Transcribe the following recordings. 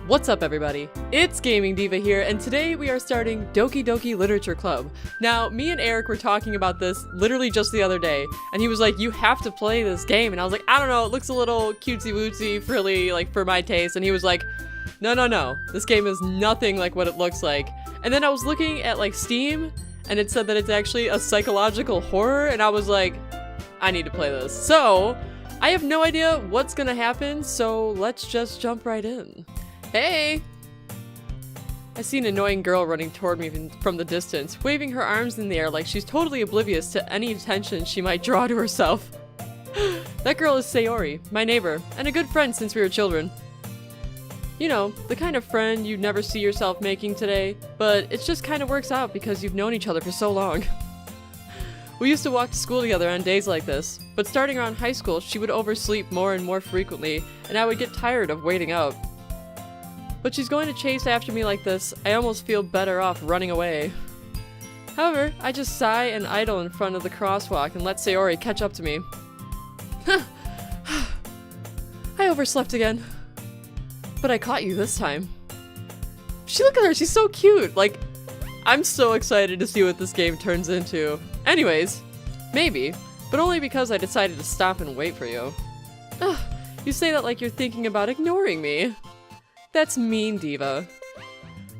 What's up everybody? It's Gaming Diva here, and today we are starting Doki Doki Literature Club. Now, me and Eric were talking about this literally just the other day, and he was like, you have to play this game, and I was like, I don't know, it looks a little cutesy-wootsy, frilly, like for my taste, and he was like, no, this game is nothing like what it looks like. And then I was looking at like Steam, and it said that it's actually a psychological horror, and I was like, I need to play this. So, I have no idea what's gonna happen, so let's just jump right in. Hey! I see an annoying girl running toward me from the distance, waving her arms in the air like she's totally oblivious to any attention she might draw to herself. That girl is Sayori, my neighbor, and a good friend since we were children. You know, the kind of friend you'd never see yourself making today, but it just kind of works out because you've known each other for so long. We used to walk to school together on days like this, but starting around high school, she would oversleep more and more frequently, and I would get tired of waiting up. But she's going to chase after me like this, I almost feel better off running away. However, I just sigh and idle in front of the crosswalk and let Sayori catch up to me. I overslept again. But I caught you this time. Look at her, she's so cute! Like, I'm so excited to see what this game turns into. Anyways, maybe, but only because I decided to stop and wait for you. You say that like you're thinking about ignoring me. That's mean, Diva.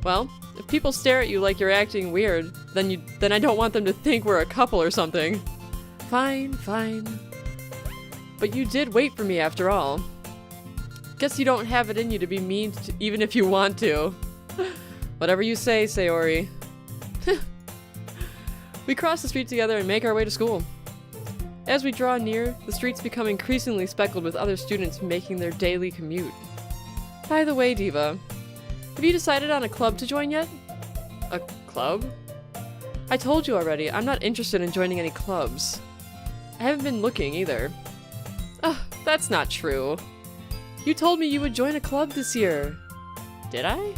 Well, if people stare at you like you're acting weird, then I don't want them to think we're a couple or something. Fine. But you did wait for me after all. Guess you don't have it in you to be mean even if you want to. Whatever you say, Sayori. We cross the street together and make our way to school. As we draw near, the streets become increasingly speckled with other students making their daily commute. By the way, Diva, have you decided on a club to join yet? A club? I told you already, I'm not interested in joining any clubs. I haven't been looking either. That's not true. You told me you would join a club this year. Did I?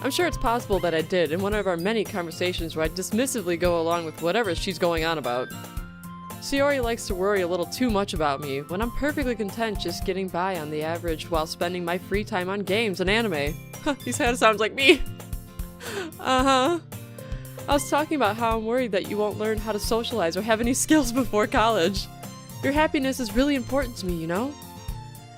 I'm sure it's possible that I did in one of our many conversations where I dismissively go along with whatever she's going on about. Sayori likes to worry a little too much about me when I'm perfectly content just getting by on the average while spending my free time on games and anime. These kind of sounds like me. I was talking about how I'm worried that you won't learn how to socialize or have any skills before college. Your happiness is really important to me, you know?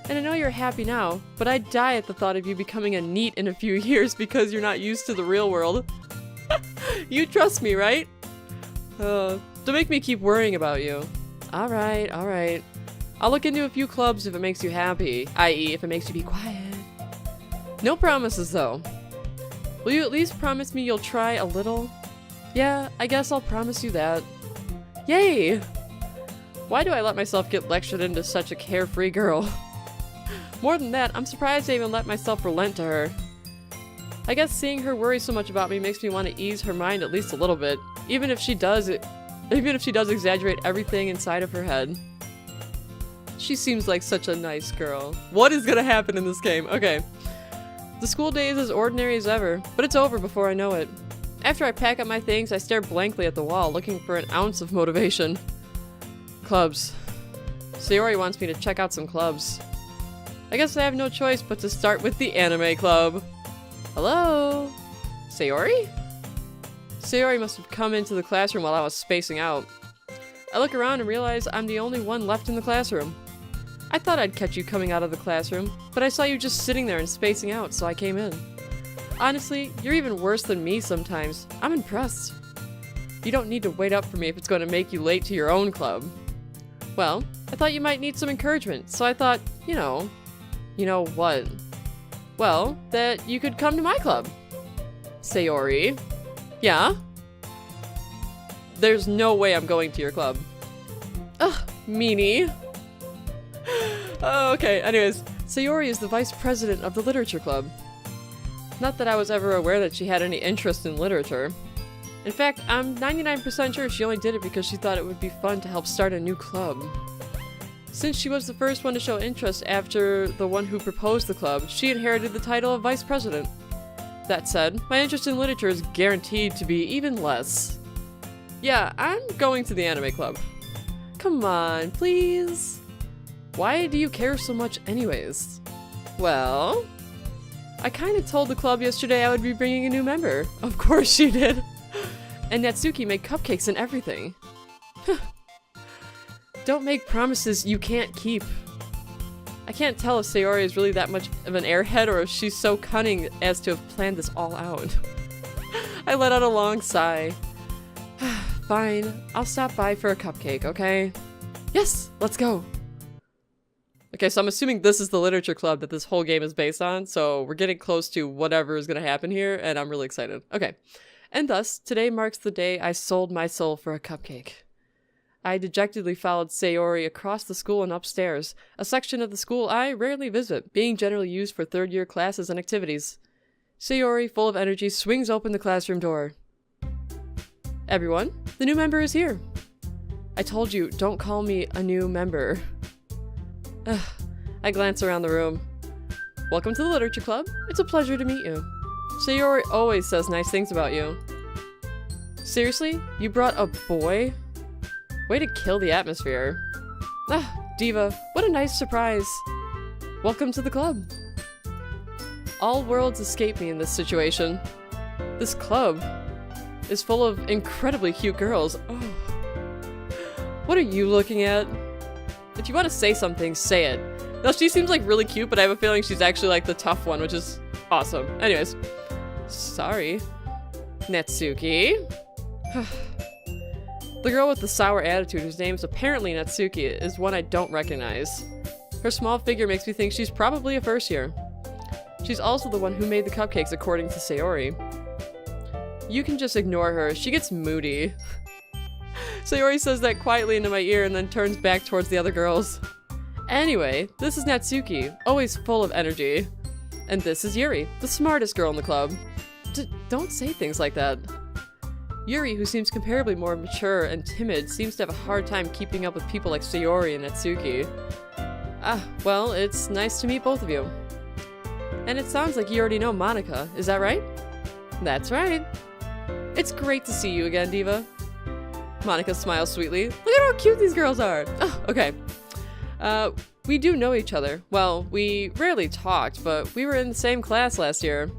And I know you're happy now, but I'd die at the thought of you becoming a NEET in a few years because you're not used to the real world. You trust me, right? Don't make me keep worrying about you. Alright. I'll look into a few clubs if it makes you happy, i.e. if it makes you be quiet. No promises though. Will you at least promise me you'll try a little? Yeah, I guess I'll promise you that. Yay! Why do I let myself get lectured into such a carefree girl? More than that, I'm surprised I even let myself relent to her. I guess seeing her worry so much about me makes me want to ease her mind at least a little bit, even if she does exaggerate everything inside of her head. She seems like such a nice girl. What is gonna happen in this game? Okay. The school day is as ordinary as ever, but it's over before I know it. After I pack up my things, I stare blankly at the wall, looking for an ounce of motivation. Clubs. Sayori wants me to check out some clubs. I guess I have no choice but to start with the anime club. Hello? Sayori? Sayori must have come into the classroom while I was spacing out. I look around and realize I'm the only one left in the classroom. I thought I'd catch you coming out of the classroom, but I saw you just sitting there and spacing out, so I came in. Honestly, you're even worse than me sometimes. I'm impressed. You don't need to wait up for me if it's going to make you late to your own club. Well, I thought you might need some encouragement, so I thought, you know what? Well, that you could come to my club. Sayori. Yeah? There's no way I'm going to your club. Ugh, meanie. Oh, okay, anyways. Sayori is the vice president of the literature club. Not that I was ever aware that she had any interest in literature. In fact, I'm 99% sure she only did it because she thought it would be fun to help start a new club. Since she was the first one to show interest after the one who proposed the club, she inherited the title of vice president. That said, my interest in literature is guaranteed to be even less. Yeah, I'm going to the anime club. Come on, please. Why do you care so much anyways? Well, I kind of told the club yesterday I would be bringing a new member. Of course she did. And Natsuki made cupcakes and everything. Don't make promises you can't keep. I can't tell if Sayori is really that much of an airhead or if she's so cunning as to have planned this all out. I let out a long sigh. Fine, I'll stop by for a cupcake, okay? Yes, let's go. Okay, so I'm assuming this is the literature club that this whole game is based on, so we're getting close to whatever is going to happen here, and I'm really excited. Okay, and thus, today marks the day I sold my soul for a cupcake. I dejectedly followed Sayori across the school and upstairs, a section of the school I rarely visit, being generally used for third-year classes and activities. Sayori, full of energy, swings open the classroom door. Everyone, the new member is here. I told you, don't call me a new member. I glance around the room. Welcome to the Literature Club. It's a pleasure to meet you. Sayori always says nice things about you. Seriously? You brought a boy? Way to kill the atmosphere. Diva, what a nice surprise. Welcome to the club. All worlds escape me in this situation. This club is full of incredibly cute girls. Oh. What are you looking at? If you want to say something, say it. Now, she seems like really cute, but I have a feeling she's actually like the tough one, which is awesome. Anyways. Sorry. Natsuki. The girl with the sour attitude, whose name is apparently Natsuki, is one I don't recognize. Her small figure makes me think she's probably a first year. She's also the one who made the cupcakes, according to Sayori. You can just ignore her. She gets moody. Sayori says that quietly into my ear and then turns back towards the other girls. Anyway, this is Natsuki, always full of energy. And this is Yuri, the smartest girl in the club. Don't say things like that. Yuri, who seems comparably more mature and timid, seems to have a hard time keeping up with people like Sayori and Natsuki. Well, it's nice to meet both of you. And it sounds like you already know Monika, is that right? That's right. It's great to see you again, Diva. Monika smiles sweetly. Look at how cute these girls are! Oh, okay. We do know each other. Well, we rarely talked, but we were in the same class last year.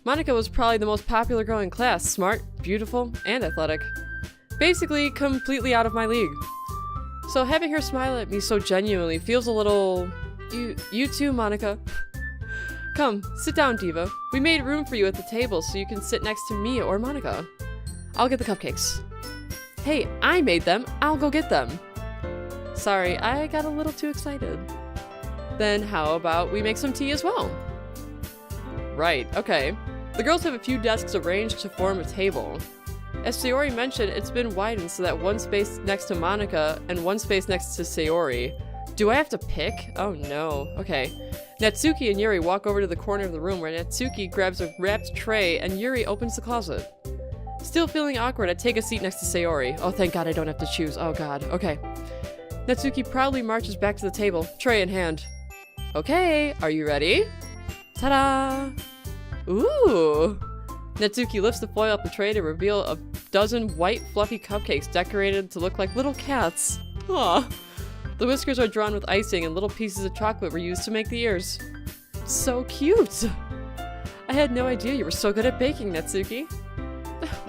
Monika was probably the most popular girl in class, smart, beautiful, and athletic. Basically, completely out of my league. So having her smile at me so genuinely feels a little... You too, Monika. Come, sit down, Diva. We made room for you at the table so you can sit next to me or Monika. I'll get the cupcakes. Hey, I made them. I'll go get them. Sorry, I got a little too excited. Then how about we make some tea as well? Right, okay. The girls have a few desks arranged to form a table. As Sayori mentioned, it's been widened so that one space next to Monika and one space next to Sayori. Do I have to pick? Oh no. Okay. Natsuki and Yuri walk over to the corner of the room where Natsuki grabs a wrapped tray and Yuri opens the closet. Still feeling awkward, I take a seat next to Sayori. Oh, thank God I don't have to choose. Oh God. Okay. Natsuki proudly marches back to the table, tray in hand. Okay, are you ready? Ta-da! Ooh! Natsuki lifts the foil up the tray to reveal a dozen white, fluffy cupcakes decorated to look like little cats. Aw. The whiskers are drawn with icing and little pieces of chocolate were used to make the ears. So cute! I had no idea you were so good at baking, Natsuki.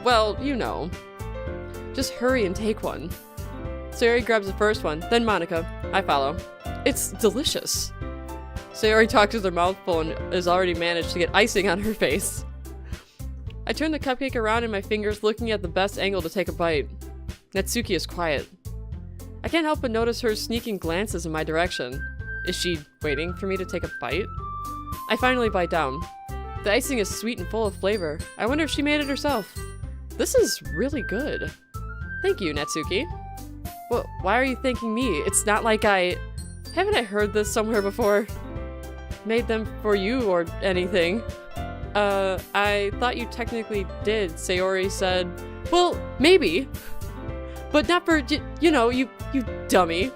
Well, you know. Just hurry and take one. Sayori grabs the first one, then Monika. I follow. It's delicious. Sayori talks with her mouth full and has already managed to get icing on her face. I turn the cupcake around in my fingers, looking at the best angle to take a bite. Natsuki is quiet. I can't help but notice her sneaking glances in my direction. Is she waiting for me to take a bite? I finally bite down. The icing is sweet and full of flavor. I wonder if she made it herself. This is really good. Thank you, Natsuki. Well, why are you thanking me? It's not like haven't I heard this somewhere before? Made them for you or anything. I thought you technically did, Sayori said. Well, maybe. But not for, you know, you dummy.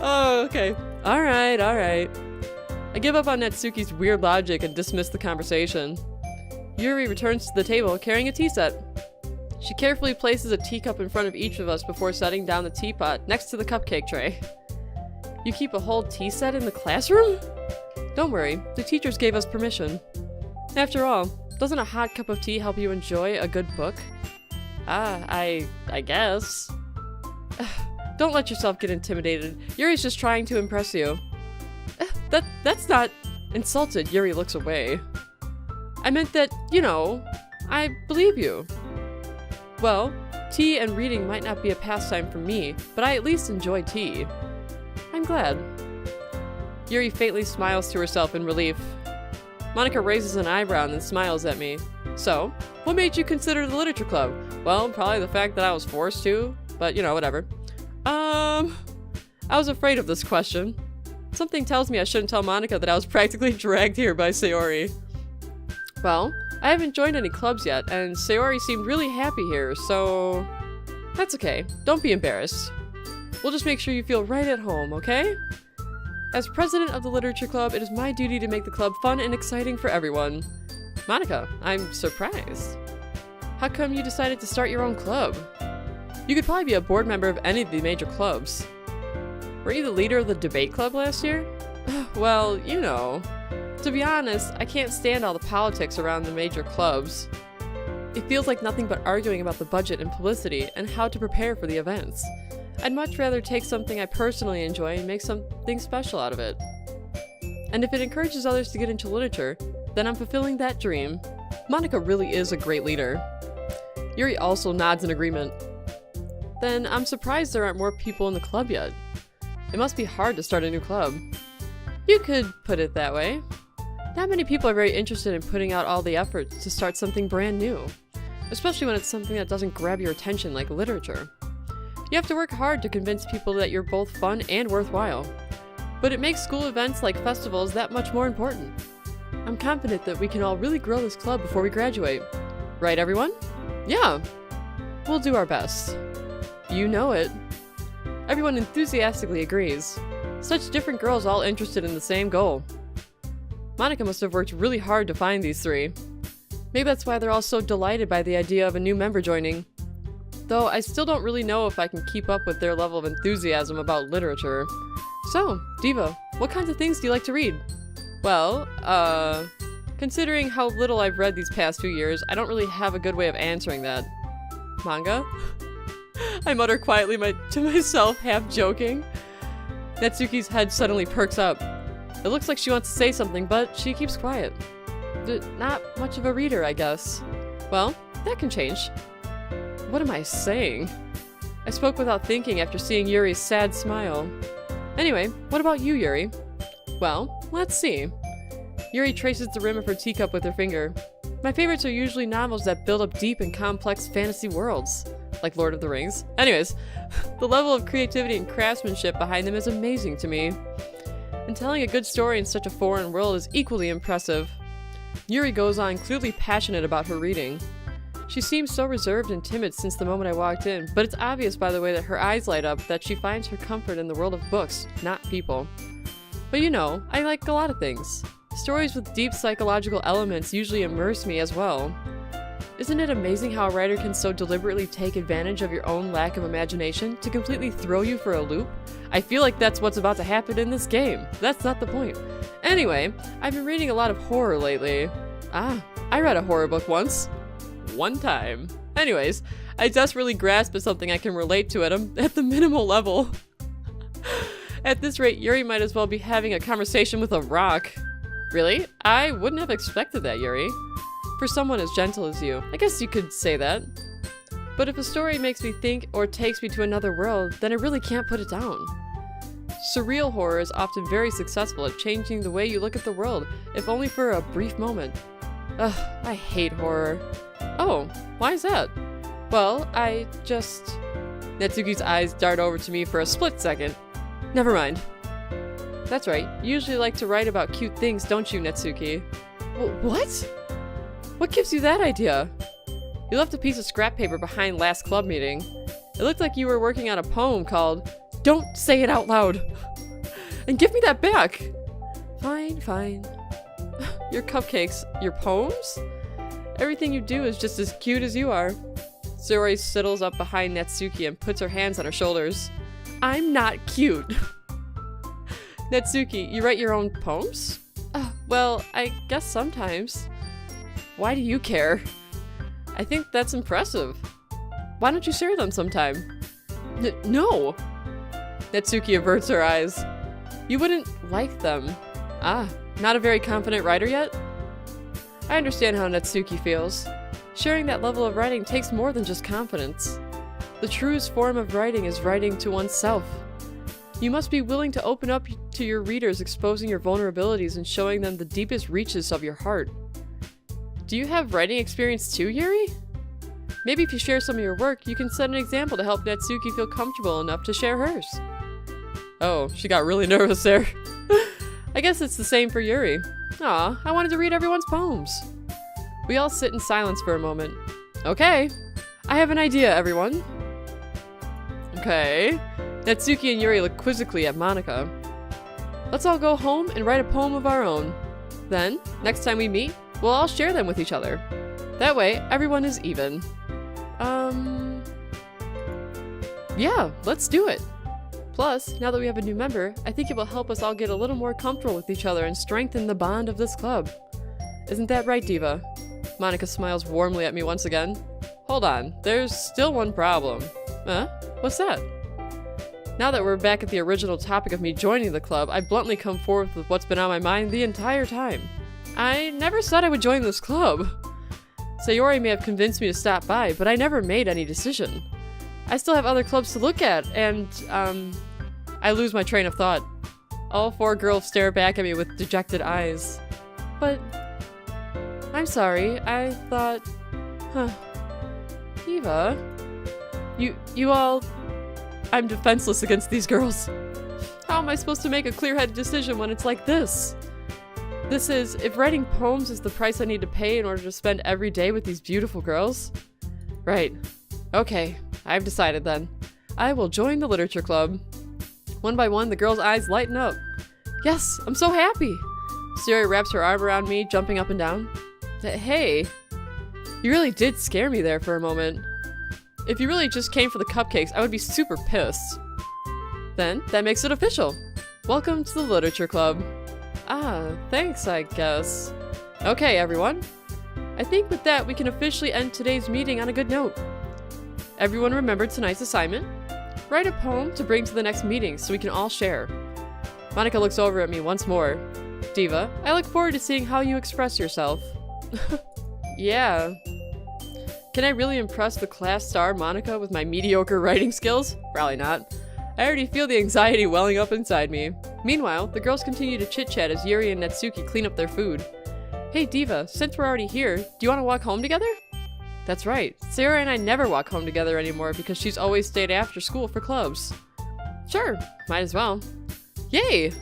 Oh, okay. Alright. I give up on Natsuki's weird logic and dismiss the conversation. Yuri returns to the table carrying a tea set. She carefully places a teacup in front of each of us before setting down the teapot next to the cupcake tray. You keep a whole tea set in the classroom? Don't worry, the teachers gave us permission. After all, doesn't a hot cup of tea help you enjoy a good book? I guess. Don't let yourself get intimidated. Yuri's just trying to impress you. That's not... Insulted, Yuri looks away. I meant that, you know, I believe you. Well, tea and reading might not be a pastime for me, but I at least enjoy tea. I'm glad. Yuri faintly smiles to herself in relief. Monica raises an eyebrow and then smiles at me. So, what made you consider the literature club? Well, probably the fact that I was forced to, but you know, whatever. I was afraid of this question. Something tells me I shouldn't tell Monica that I was practically dragged here by Sayori. Well, I haven't joined any clubs yet, and Sayori seemed really happy here, so... That's okay. Don't be embarrassed. We'll just make sure you feel right at home, okay? As president of the literature club, it is my duty to make the club fun and exciting for everyone. Monica, I'm surprised. How come you decided to start your own club? You could probably be a board member of any of the major clubs. Were you the leader of the debate club last year? Well, you know. To be honest, I can't stand all the politics around the major clubs. It feels like nothing but arguing about the budget and publicity and how to prepare for the events. I'd much rather take something I personally enjoy and make something special out of it. And if it encourages others to get into literature, then I'm fulfilling that dream. Monica really is a great leader. Yuri also nods in agreement. Then I'm surprised there aren't more people in the club yet. It must be hard to start a new club. You could put it that way. Not many people are very interested in putting out all the effort to start something brand new, especially when it's something that doesn't grab your attention like literature. You have to work hard to convince people that you're both fun and worthwhile. But it makes school events like festivals that much more important. I'm confident that we can all really grow this club before we graduate. Right, everyone? Yeah. We'll do our best. You know it. Everyone enthusiastically agrees. Such different girls all interested in the same goal. Monica must have worked really hard to find these three. Maybe that's why they're all so delighted by the idea of a new member joining. Though I still don't really know if I can keep up with their level of enthusiasm about literature. So, Diva, what kinds of things do you like to read? Well, considering how little I've read these past few years, I don't really have a good way of answering that. Manga? I mutter quietly to myself, half joking. Natsuki's head suddenly perks up. It looks like she wants to say something, but she keeps quiet. Not much of a reader, I guess. Well, that can change. What am I saying? I spoke without thinking after seeing Yuri's sad smile. Anyway, what about you, Yuri? Well, let's see. Yuri traces the rim of her teacup with her finger. My favorites are usually novels that build up deep and complex fantasy worlds, like Lord of the Rings. Anyways, the level of creativity and craftsmanship behind them is amazing to me. And telling a good story in such a foreign world is equally impressive. Yuri goes on, clearly passionate about her reading. She seems so reserved and timid since the moment I walked in, but it's obvious by the way that her eyes light up that she finds her comfort in the world of books, not people. But you know, I like a lot of things. Stories with deep psychological elements usually immerse me as well. Isn't it amazing how a writer can so deliberately take advantage of your own lack of imagination to completely throw you for a loop? I feel like that's what's about to happen in this game. That's not the point. Anyway, I've been reading a lot of horror lately. I read a horror book once. One time. Anyways, I desperately grasp at something I can relate to at the minimal level. At this rate, Yuri might as well be having a conversation with a rock. Really? I wouldn't have expected that, Yuri. For someone as gentle as you, I guess you could say that. But if a story makes me think or takes me to another world, then I really can't put it down. Surreal horror is often very successful at changing the way you look at the world, if only for a brief moment. Ugh, I hate horror. Oh, why is that? Well, I just... Natsuki's eyes dart over to me for a split second. Never mind. That's right, you usually like to write about cute things, don't you, Natsuki? What? What gives you that idea? You left a piece of scrap paper behind last club meeting. It looked like you were working on a poem called Don't Say It Out Loud! And give me that back! Fine, fine. Your cupcakes, your poems? Everything you do is just as cute as you are. Sayori settles up behind Natsuki and puts her hands on her shoulders. I'm not cute. Natsuki, you write your own poems? Well, I guess sometimes. Why do you care? I think that's impressive. Why don't you share them sometime? No! Natsuki averts her eyes. You wouldn't like them. Ah, not a very confident writer yet? I understand how Natsuki feels. Sharing that level of writing takes more than just confidence. The truest form of writing is writing to oneself. You must be willing to open up to your readers, exposing your vulnerabilities and showing them the deepest reaches of your heart. Do you have writing experience too, Yuri? Maybe if you share some of your work, you can set an example to help Natsuki feel comfortable enough to share hers. Oh, she got really nervous there. I guess it's the same for Yuri. Aw, I wanted to read everyone's poems. We all sit in silence for a moment. Okay, I have an idea, everyone. Okay. Natsuki and Yuri look quizzically at Monika. Let's all go home and write a poem of our own. Then, next time we meet, we'll all share them with each other. That way, everyone is even. Yeah, let's do it. Plus, now that we have a new member, I think it will help us all get a little more comfortable with each other and strengthen the bond of this club. Isn't that right, Diva? Monika smiles warmly at me once again. Hold on, there's still one problem. Huh? What's that? Now that we're back at the original topic of me joining the club, I bluntly come forth with what's been on my mind the entire time. I never said I would join this club. Sayori may have convinced me to stop by, but I never made any decision. I still have other clubs to look at, and, I lose my train of thought. All four girls stare back at me with dejected eyes. But, I'm sorry, I thought, Eva, you all, I'm defenseless against these girls. How am I supposed to make a clear-headed decision when it's like this? This is, if writing poems is the price I need to pay in order to spend every day with these beautiful girls? Right. Okay, I've decided then. I will join the literature club. One by one, the girls' eyes lighten up. Yes, I'm so happy! Sayori wraps her arm around me, jumping up and down. Hey, you really did scare me there for a moment. If you really just came for the cupcakes, I would be super pissed. Then, that makes it official. Welcome to the literature club. Ah, thanks, I guess. Okay, everyone. I think with that, we can officially end today's meeting on a good note. Everyone remember tonight's assignment? Write a poem to bring to the next meeting so we can all share. Monika looks over at me once more. Diva, I look forward to seeing how you express yourself. Yeah. Can I really impress the class star Monika with my mediocre writing skills? Probably not. I already feel the anxiety welling up inside me. Meanwhile, the girls continue to chit-chat as Yuri and Natsuki clean up their food. Hey Diva, since we're already here, do you want to walk home together? That's right, Sarah and I never walk home together anymore because she's always stayed after school for clubs. Sure, might as well. Yay!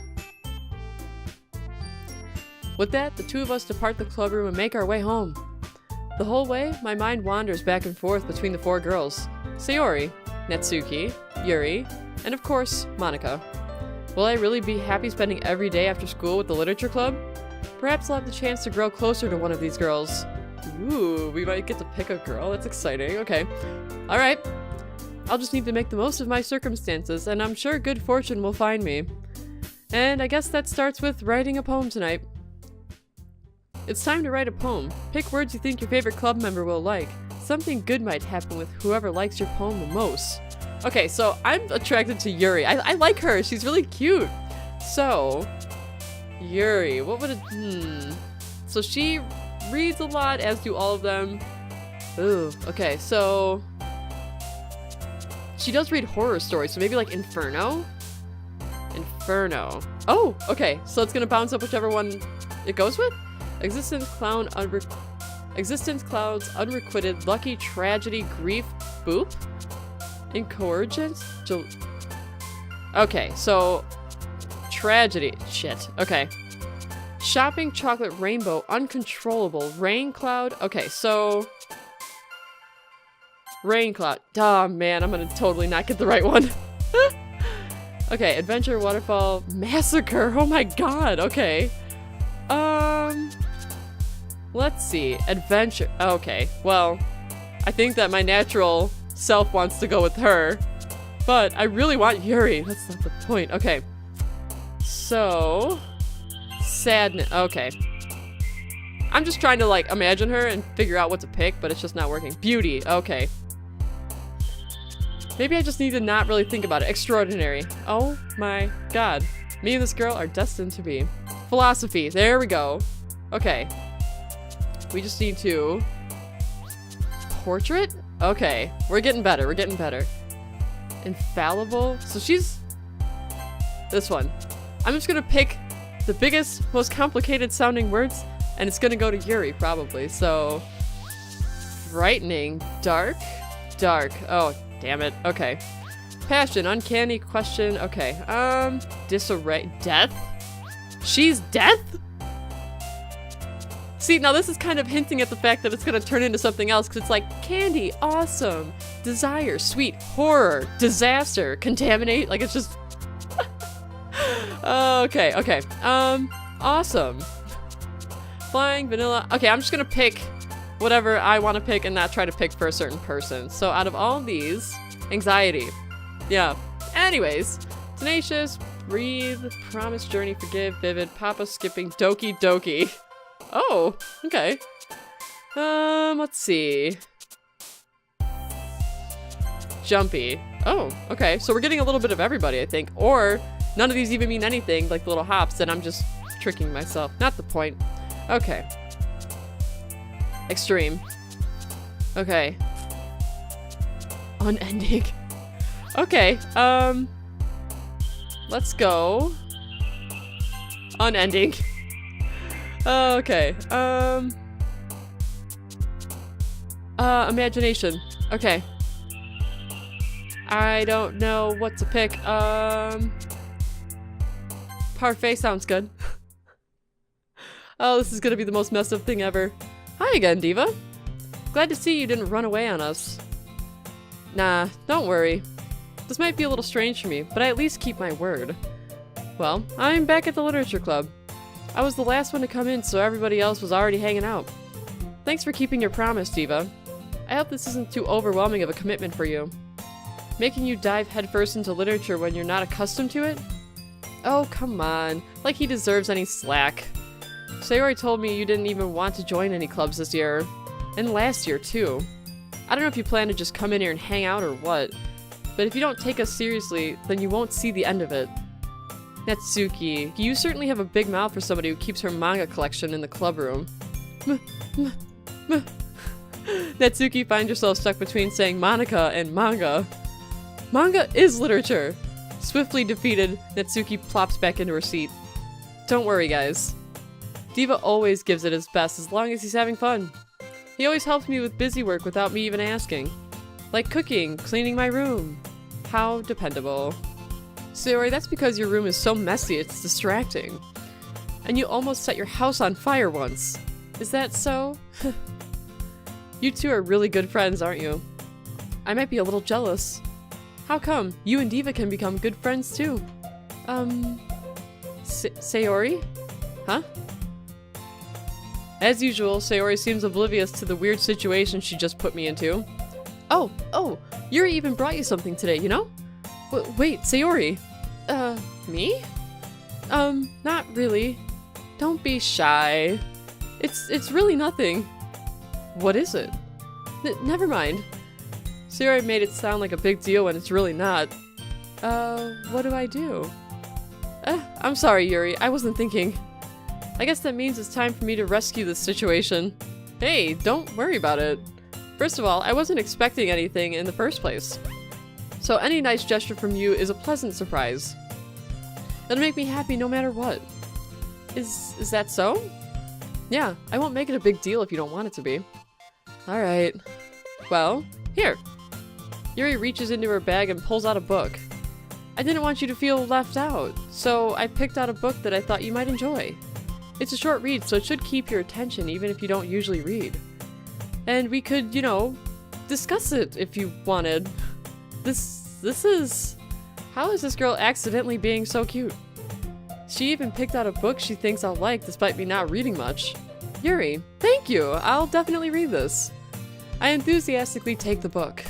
With that, the two of us depart the club room and make our way home. The whole way, my mind wanders back and forth between the four girls. Sayori, Natsuki, Yuri, and of course, Monika. Will I really be happy spending every day after school with the literature club? Perhaps I'll have the chance to grow closer to one of these girls. Ooh, we might get to pick a girl. That's exciting. Okay. Alright. I'll just need to make the most of my circumstances, and I'm sure good fortune will find me. And I guess that starts with writing a poem tonight. It's time to write a poem. Pick words you think your favorite club member will like. Something good might happen with whoever likes your poem the most. Okay, so I'm attracted to Yuri. I like her. She's really cute. So, Yuri, what would it... So she reads a lot, as do all of them. Ooh, okay, so... She does read horror stories, so maybe like Inferno? Inferno. Oh, okay, so it's gonna bounce up whichever one it goes with? Existence clouds, unrequited, lucky, tragedy, grief, boop? Incoherence? Okay, so... Tragedy. Shit. Okay. Shopping, chocolate, rainbow, uncontrollable, rain cloud. Okay, so... Rain cloud. Oh, man, I'm gonna totally not get the right one. Okay, adventure, waterfall, massacre. Oh my god, okay. Let's see. Adventure. Okay, well, I think that my natural self wants to go with her, but I really want Yuri. That's not the point. Okay. So, Sadness. Okay. I'm just trying to, like, imagine her and figure out what to pick, but it's just not working. Beauty. Okay. Maybe I just need to not really think about it. Extraordinary. Oh my god. Me and this girl are destined to be. Philosophy. There we go. Okay. We just need to... Portrait? Okay. We're getting better. We're getting better. Infallible? So she's... This one. I'm just gonna pick the biggest, most complicated sounding words, and it's gonna go to Yuri, probably. So... Frightening. Dark? Dark. Oh, damn it. Okay. Passion. Uncanny. Question. Okay. Disarray. Death? She's death? See, now this is kind of hinting at the fact that it's gonna turn into something else, because it's like, candy, awesome, desire, sweet, horror, disaster, contaminate, like it's just... okay, okay, awesome. Flying, vanilla, okay, I'm just gonna pick whatever I want to pick and not try to pick for a certain person. So out of all these, anxiety, yeah. Anyways, tenacious, breathe, promise, journey, forgive, vivid, papa, skipping, doki doki. Oh, okay. Let's see. Jumpy. Oh, okay. So we're getting a little bit of everybody, I think. Or none of these even mean anything, like the little hops, and I'm just tricking myself. Not the point. Okay. Extreme. Okay. Unending. Okay, let's go. Unending. Okay, imagination. Okay. I don't know what to pick. Parfait sounds good. Oh, this is gonna be the most messed up thing ever. Hi again, Diva. Glad to see you didn't run away on us. Nah, don't worry. This might be a little strange for me, but I at least keep my word. Well, I'm back at the Literature Club. I was the last one to come in, so everybody else was already hanging out. Thanks for keeping your promise, Diva. I hope this isn't too overwhelming of a commitment for you. Making you dive headfirst into literature when you're not accustomed to it? Oh, come on. Like he deserves any slack. Sayori told me you didn't even want to join any clubs this year. And last year, too. I don't know if you plan to just come in here and hang out or what, but if you don't take us seriously, then you won't see the end of it. Natsuki, you certainly have a big mouth for somebody who keeps her manga collection in the club room. Natsuki finds yourself stuck between saying Monica and manga. Manga is literature! Swiftly defeated, Natsuki plops back into her seat. Don't worry, guys. Diva always gives it his best as long as he's having fun. He always helps me with busy work without me even asking. Like cooking, cleaning my room. How dependable. Sayori, that's because your room is so messy it's distracting. And you almost set your house on fire once. Is that so? You two are really good friends, aren't you? I might be a little jealous. How come? You and Diva can become good friends too. Sayori? Huh? As usual, Sayori seems oblivious to the weird situation she just put me into. Oh, Yuri even brought you something today, you know? Wait, Sayori. Me? Not really. Don't be shy. It's really nothing. What is it? Never mind. Sayori made it sound like a big deal when it's really not. What do I do? I'm sorry, Yuri. I wasn't thinking. I guess that means it's time for me to rescue this situation. Hey, don't worry about it. First of all, I wasn't expecting anything in the first place. So any nice gesture from you is a pleasant surprise. It'll make me happy no matter what. Is that so? Yeah, I won't make it a big deal if you don't want it to be. Alright. Well, here. Yuri reaches into her bag and pulls out a book. I didn't want you to feel left out, so I picked out a book that I thought you might enjoy. It's a short read, so it should keep your attention even if you don't usually read. And we could, you know, discuss it if you wanted. This is... How is this girl accidentally being so cute? She even picked out a book she thinks I'll like despite me not reading much. Yuri, thank you! I'll definitely read this. I enthusiastically take the book.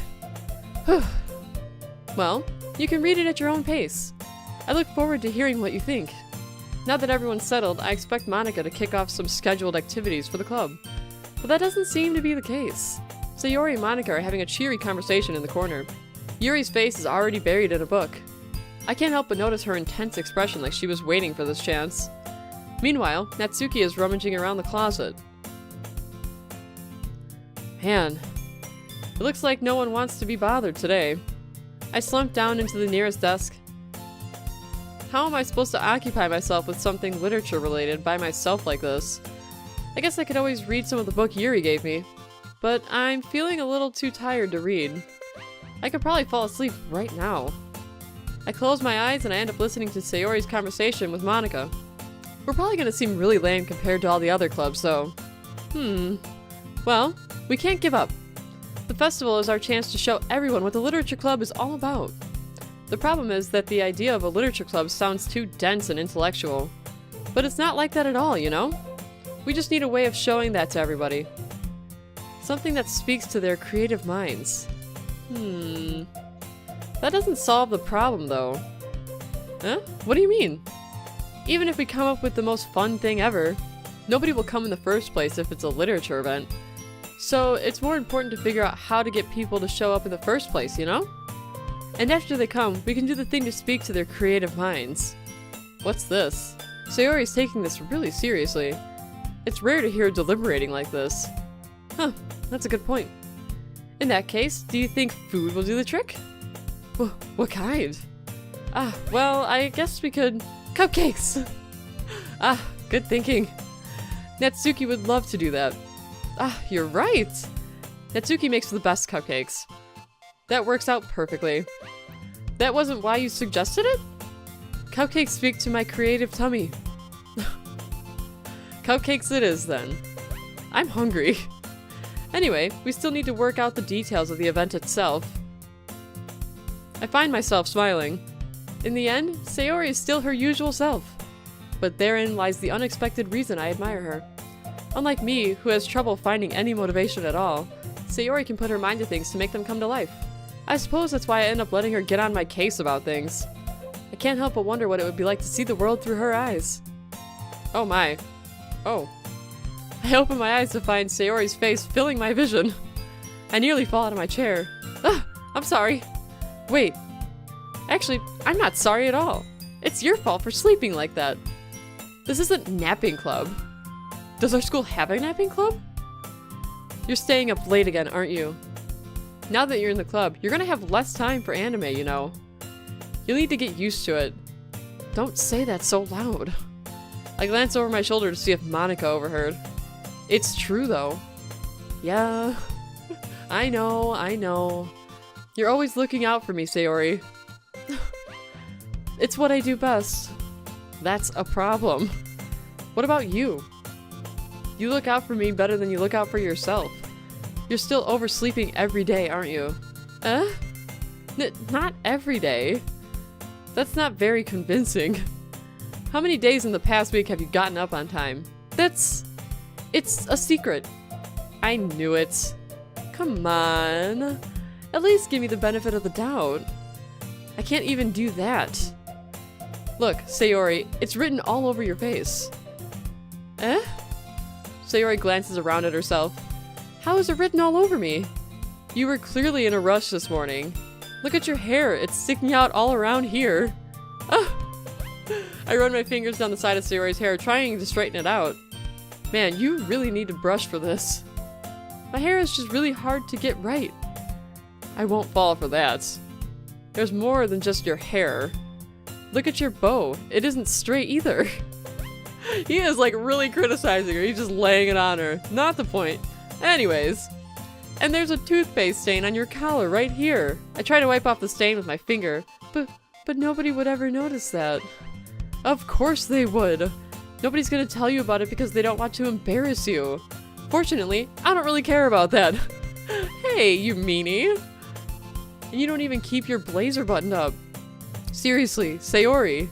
Well, you can read it at your own pace. I look forward to hearing what you think. Now that everyone's settled, I expect Monica to kick off some scheduled activities for the club. But that doesn't seem to be the case. Sayori and Monica are having a cheery conversation in the corner. Yuri's face is already buried in a book. I can't help but notice her intense expression like she was waiting for this chance. Meanwhile, Natsuki is rummaging around the closet. Man, it looks like no one wants to be bothered today. I slumped down into the nearest desk. How am I supposed to occupy myself with something literature related by myself like this? I guess I could always read some of the book Yuri gave me, but I'm feeling a little too tired to read. I could probably fall asleep right now. I close my eyes and I end up listening to Sayori's conversation with Monica. We're probably gonna seem really lame compared to all the other clubs, though. Well, we can't give up. The festival is our chance to show everyone what the literature club is all about. The problem is that the idea of a literature club sounds too dense and intellectual. But it's not like that at all, you know? We just need a way of showing that to everybody. Something that speaks to their creative minds. That doesn't solve the problem, though. Huh? What do you mean? Even if we come up with the most fun thing ever, nobody will come in the first place if it's a literature event. So it's more important to figure out how to get people to show up in the first place, you know? And after they come, we can do the thing to speak to their creative minds. What's this? Sayori's taking this really seriously. It's rare to hear her deliberating like this. Huh, that's a good point. In that case, do you think food will do the trick? What kind? Well, I guess we could... Cupcakes! Good thinking. Natsuki would love to do that. You're right! Natsuki makes the best cupcakes. That works out perfectly. That wasn't why you suggested it? Cupcakes speak to my creative tummy. Cupcakes it is, then. I'm hungry. Anyway, we still need to work out the details of the event itself. I find myself smiling. In the end, Sayori is still her usual self. But therein lies the unexpected reason I admire her. Unlike me, who has trouble finding any motivation at all, Sayori can put her mind to things to make them come to life. I suppose that's why I end up letting her get on my case about things. I can't help but wonder what it would be like to see the world through her eyes. Oh my. Oh. I open my eyes to find Sayori's face filling my vision. I nearly fall out of my chair. I'm sorry. Wait. Actually, I'm not sorry at all. It's your fault for sleeping like that. This isn't napping club. Does our school have a napping club? You're staying up late again, aren't you? Now that you're in the club, you're gonna have less time for anime, you know. You'll need to get used to it. Don't say that so loud. I glance over my shoulder to see if Monica overheard. It's true, though. Yeah. I know. You're always looking out for me, Sayori. It's what I do best. That's a problem. What about you? You look out for me better than you look out for yourself. You're still oversleeping every day, aren't you? Not every day. That's not very convincing. How many days in the past week have you gotten up on time? It's a secret. I knew it. Come on. At least give me the benefit of the doubt. I can't even do that. Look, Sayori, it's written all over your face. Sayori glances around at herself. How is it written all over me? You were clearly in a rush this morning. Look at your hair, it's sticking out all around here. I run my fingers down the side of Sayori's hair, trying to straighten it out. Man, you really need to brush for this. My hair is just really hard to get right. I won't fall for that. There's more than just your hair. Look at your bow. It isn't straight either. He is like really criticizing her. He's just laying it on her. Not the point. Anyways. And there's a toothpaste stain on your collar right here. I try to wipe off the stain with my finger, but nobody would ever notice that. Of course they would. Nobody's gonna tell you about it because they don't want to embarrass you. Fortunately, I don't really care about that. Hey, you meanie. And you don't even keep your blazer buttoned up. Seriously, Sayori.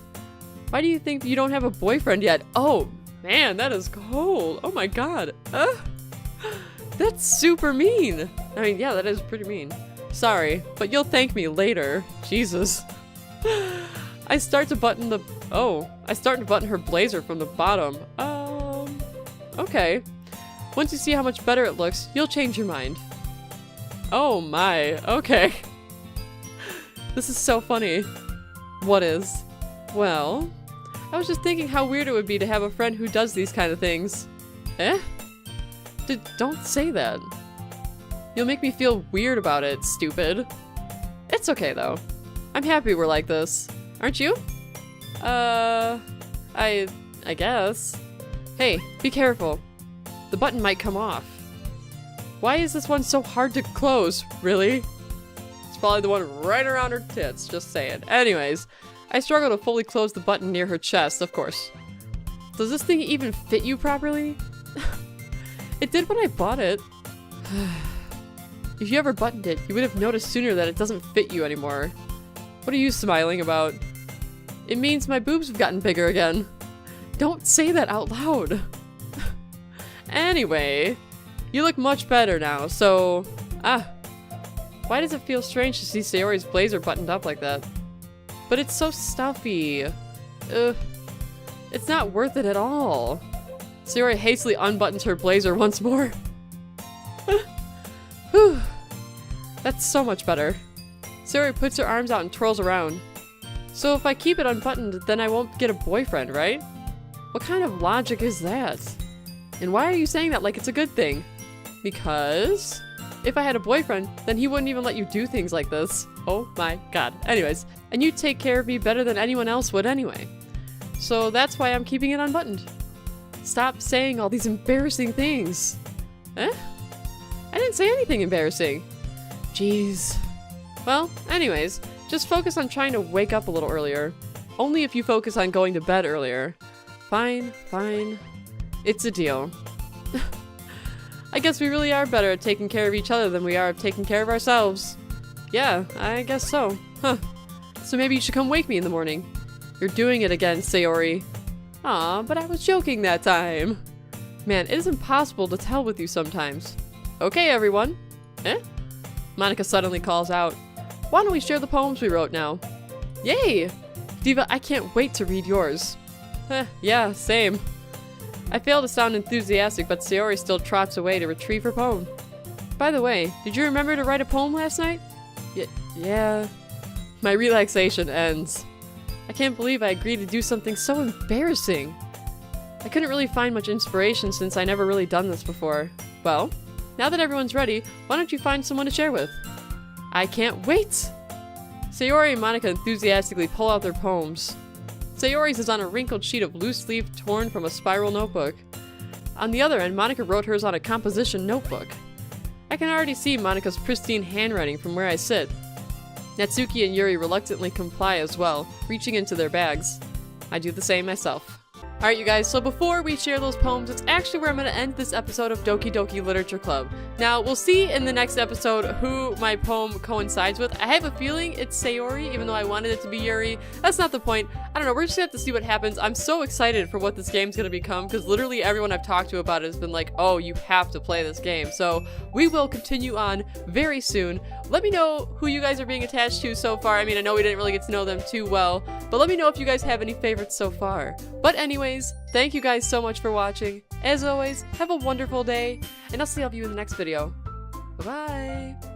Why do you think you don't have a boyfriend yet? Oh, man, that is cold. Oh my god. That's super mean. I mean, yeah, that is pretty mean. Sorry, but you'll thank me later. Jesus. I start to button her blazer from the bottom. Okay. Once you see how much better it looks, you'll change your mind. Oh my, okay. This is so funny. What is? Well, I was just thinking how weird it would be to have a friend who does these kind of things. Eh? Don't say that. You'll make me feel weird about it, stupid. It's okay though. I'm happy we're like this. Aren't you? I guess. Hey, be careful. The button might come off. Why is this one so hard to close? Really? It's probably the one right around her tits, just saying. Anyways, I struggle to fully close the button near her chest, of course. Does this thing even fit you properly? It did when I bought it. If you ever buttoned it, you would have noticed sooner that it doesn't fit you anymore. What are you smiling about? It means my boobs have gotten bigger again. Don't say that out loud. Anyway, you look much better now, so... Why does it feel strange to see Sayori's blazer buttoned up like that? But it's so stuffy. Ugh. It's not worth it at all. Sayori hastily unbuttons her blazer once more. Whew. That's so much better. Sayori puts her arms out and twirls around. So if I keep it unbuttoned, then I won't get a boyfriend, right? What kind of logic is that? And why are you saying that like it's a good thing? Because if I had a boyfriend, then he wouldn't even let you do things like this. Oh my god. Anyways, and you take care of me better than anyone else would anyway. So that's why I'm keeping it unbuttoned. Stop saying all these embarrassing things. Eh? I didn't say anything embarrassing. Jeez. Well, anyways, just focus on trying to wake up a little earlier. Only if you focus on going to bed earlier. Fine, fine. It's a deal. I guess we really are better at taking care of each other than we are at taking care of ourselves. Yeah, I guess so. Huh. So maybe you should come wake me in the morning. You're doing it again, Sayori. Aw, but I was joking that time. Man, it is impossible to tell with you sometimes. Okay, everyone. Eh? Monika suddenly calls out. Why don't we share the poems we wrote now? Yay! Diva, I can't wait to read yours. Yeah, same. I fail to sound enthusiastic, but Sayori still trots away to retrieve her poem. By the way, did you remember to write a poem last night? Yeah. My relaxation ends. I can't believe I agreed to do something so embarrassing. I couldn't really find much inspiration since I never really done this before. Well, now that everyone's ready, why don't you find someone to share with? I can't wait! Sayori and Monika enthusiastically pull out their poems. Sayori's is on a wrinkled sheet of loose leaf torn from a spiral notebook. On the other end, Monika wrote hers on a composition notebook. I can already see Monika's pristine handwriting from where I sit. Natsuki and Yuri reluctantly comply as well, reaching into their bags. I do the same myself. Alright you guys, so before we share those poems, it's actually where I'm going to end this episode of Doki Doki Literature Club. Now, we'll see in the next episode who my poem coincides with. I have a feeling it's Sayori, even though I wanted it to be Yuri. That's not the point. I don't know, we're just going to have to see what happens. I'm so excited for what this game's going to become, because literally everyone I've talked to about it has been like, oh, you have to play this game. So, we will continue on very soon. Let me know who you guys are being attached to so far. I mean, I know we didn't really get to know them too well, but let me know if you guys have any favorites so far. But anyways, thank you guys so much for watching. As always, have a wonderful day, and I'll see all of you in the next video. Bye-bye!